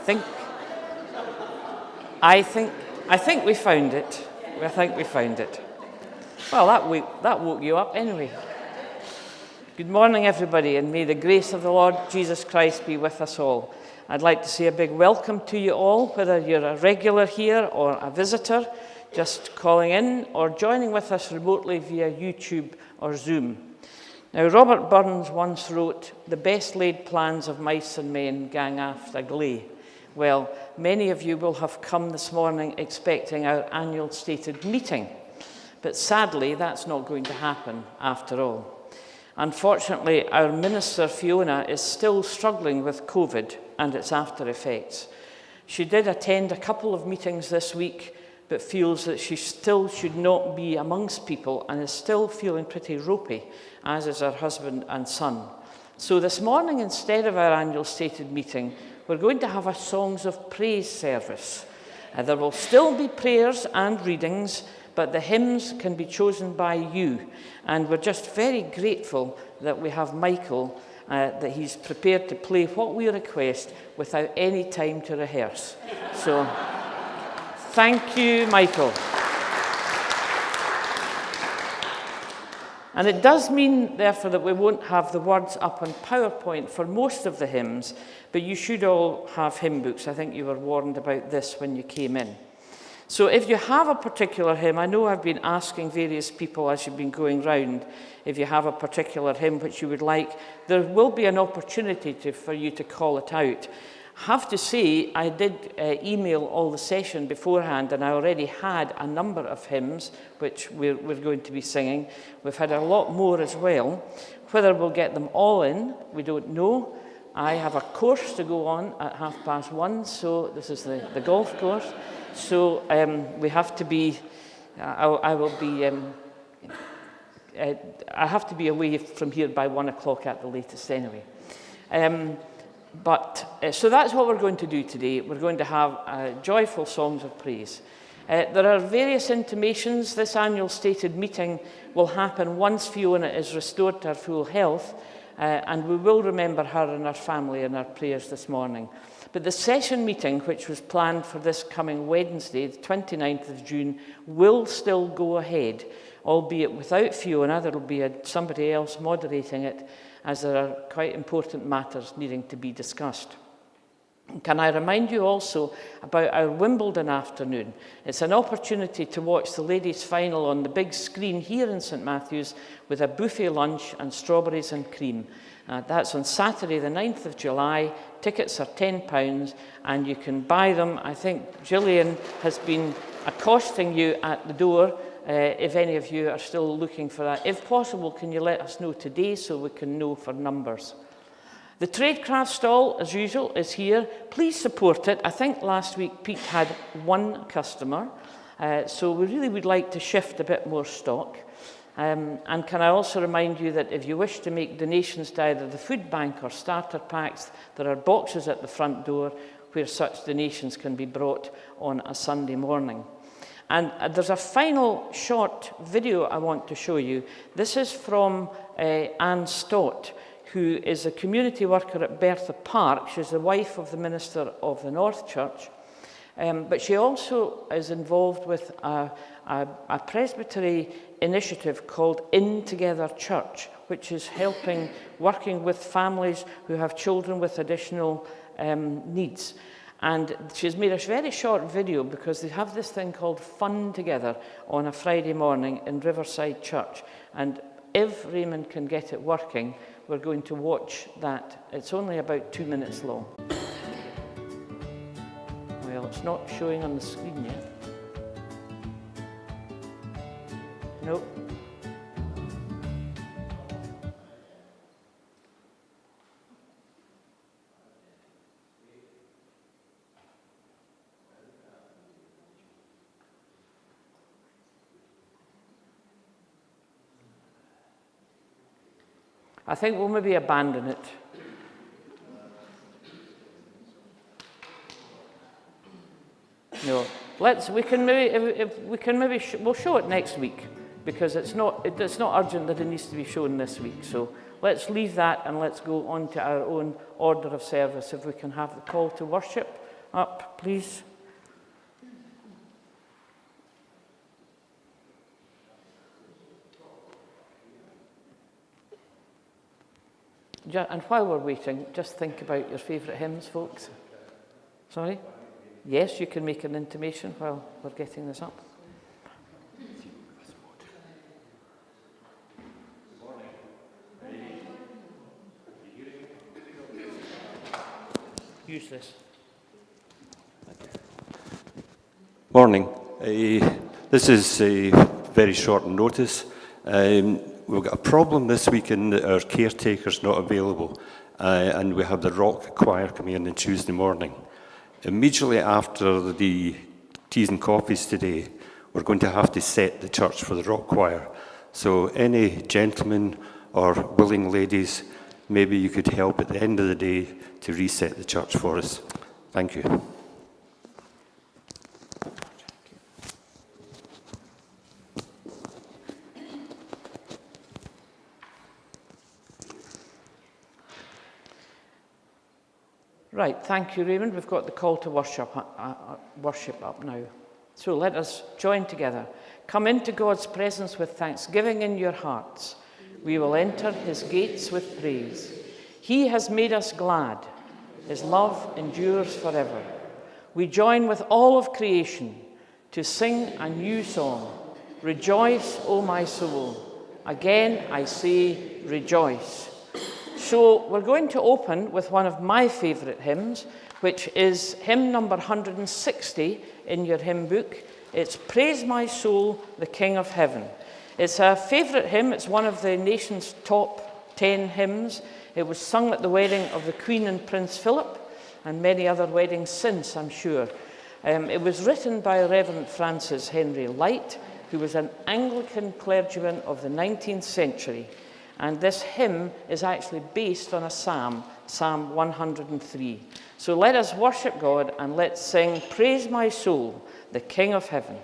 think I think we found it. I think we found it. Well, that woke you up anyway. Good morning, everybody, and may the grace of the Lord Jesus Christ be with us all. I'd like to say a big welcome to you all, whether you're a regular here or a visitor, just calling in or joining with us remotely via YouTube or Zoom. Now, Robert Burns once wrote, "The best laid plans of mice and men gang after glee." Well, many of you will have come this morning expecting our annual stated meeting, but sadly, that's not going to happen after all. Unfortunately, our Minister Fiona is still struggling with COVID and its after effects. She did attend a couple of meetings this week, but feels that she still should not be amongst people and is still feeling pretty ropey, as is her husband and son. So this morning, instead of our annual stated meeting, we're going to have a Songs of Praise service. There will still be prayers and readings, but the hymns can be chosen by you. And we're just very grateful that we have Michael, that he's prepared to play what we request without any time to rehearse. So, thank you, Michael. And it does mean, therefore, that we won't have the words up on PowerPoint for most of the hymns, but you should all have hymn books. I think you were warned about this when you came in. So if you have a particular hymn, I know I've been asking various people as you've been going round, if you have a particular hymn which you would like, there will be an opportunity for you to call it out. I have to say, I did email all the session beforehand, and I already had a number of hymns which we're going to be singing. We've had a lot more as well. Whether we'll get them all in, we don't know. I have a course to go on at 1:30, so this is the golf course. So we have to be, I have to be away from here by 1 o'clock at the latest anyway. So that's what we're going to do today. We're going to have joyful songs of praise. There are various intimations. This annual stated meeting will happen once Fiona is restored to her full health, and we will remember her and her family in our prayers this morning. But the session meeting, which was planned for this coming Wednesday, the 29th of June, will still go ahead, albeit without Fiona. There will be somebody else moderating it, as there are quite important matters needing to be discussed. Can I remind you also about our Wimbledon Afternoon? It's an opportunity to watch the ladies' final on the big screen here in St Matthew's with a buffet lunch and strawberries and cream. That's on Saturday the 9th of July. Tickets are £10 and you can buy them. I think Gillian has been accosting you at the door if any of you are still looking for that. If possible, can you let us know today so we can know for numbers? The Tradecraft stall, as usual, is here. Please support it. I think last week Pete had one customer, so we really would like to shift a bit more stock. And can I also remind you that if you wish to make donations to either the food bank or starter packs, there are boxes at the front door where such donations can be brought on a Sunday morning. And there's a final short video I want to show you. This is from Anne Stott, who is a community worker at Bertha Park. She's the wife of the minister of the North Church. But she also is involved with a presbytery initiative called In Together Church, which is working with families who have children with additional needs. And she's made a very short video because they have this thing called Fun Together on a Friday morning in Riverside Church. And if Raymond can get it working, we're going to watch that. It's only about 2 minutes long. Well, it's not showing on the screen yet. Nope. I think we'll maybe abandon it. No, we'll show it next week because it's not urgent that it needs to be shown this week. So let's leave that and let's go on to our own order of service. If we can have the call to worship up, please. And while we're waiting, just think about your favourite hymns, folks. Sorry? Yes, you can make an intimation while we're getting this up. Use this. Morning. This is a very short notice. We've got a problem this week in that our caretaker's not available, and we have the rock choir coming in on Tuesday morning. Immediately after the teas and coffees today, we're going to have to set the church for the rock choir. So any gentlemen or willing ladies, maybe you could help at the end of the day to reset the church for us. Thank you. Right, thank you, Raymond. We've got the call to worship up now. So let us join together. Come into God's presence with thanksgiving in your hearts. We will enter his gates with praise. He has made us glad. His love endures forever. We join with all of creation to sing a new song. Rejoice, O my soul. Again I say, rejoice. So we're going to open with one of my favourite hymns, which is hymn number 160 in your hymn book. It's Praise My Soul, the King of Heaven. It's a favourite hymn. It's one of the nation's top 10 hymns. It was sung at the wedding of the Queen and Prince Philip, and many other weddings since, I'm sure. It was written by Reverend Francis Henry Light, who was an Anglican clergyman of the 19th century. And this hymn is actually based on a psalm, Psalm 103. So let us worship God and let's sing, Praise My Soul, the King of Heaven.